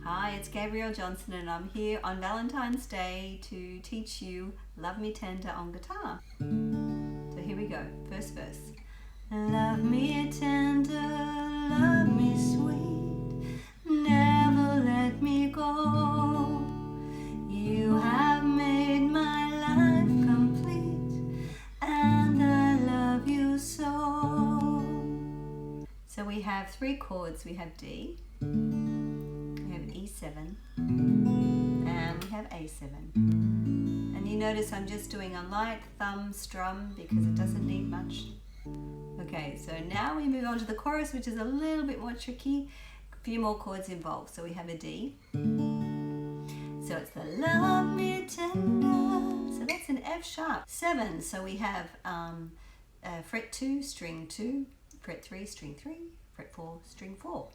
Hi, it's Gabrielle Johnson and I'm here on Valentine's Day to teach you Love Me Tender on guitar. So here we go, first verse. Love me tender, love me sweet, never let me go. You have made my life complete and I love you so. So we have three chords. We have D, we have E7, and we have A7. And you notice I'm just doing a light thumb strum because it doesn't need much. Okay, so now we move on to the chorus, which is a little bit more tricky. A few more chords involved. So we have a D. So it's the love me tender. So that's an F sharp. 7. So we have fret 2, string 2, fret 3, string 3, fret 4, string 4.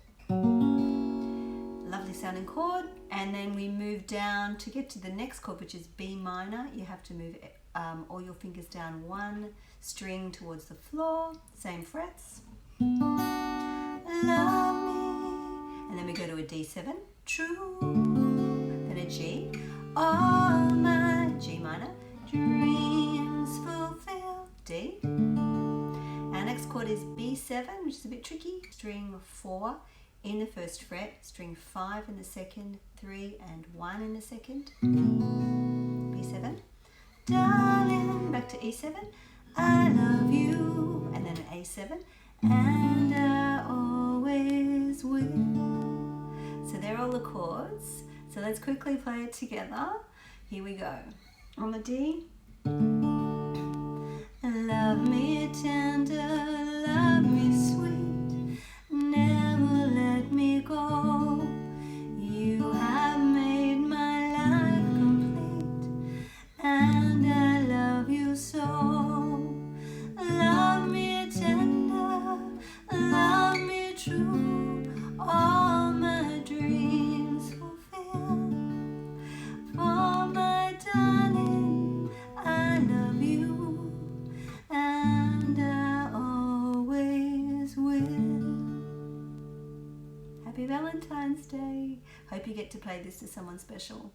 Lovely sounding chord. And then we move down to get to the next chord, which is B minor. You have to move all your fingers down one string towards the floor, same frets. Love me. And then we go to a D7, true, then a G. All my G minor dreams fulfill, D. Our next chord is B7, which is a bit tricky. String 4 in the first fret, string 5 in the second, 3 and 1 in the second. B7. Darlin, back to E7. I love you, and then an A7, and I always will. So they're all the chords. So let's quickly play it together. Here we go. On the D. Love me tender, love me sweet, never let me go. You have made my life complete, and I love you so. Love me tender, love me true, all my dreams fulfill. For my darling, I love you, and I always will. Happy Valentine's Day. Hope you get to play this to someone special.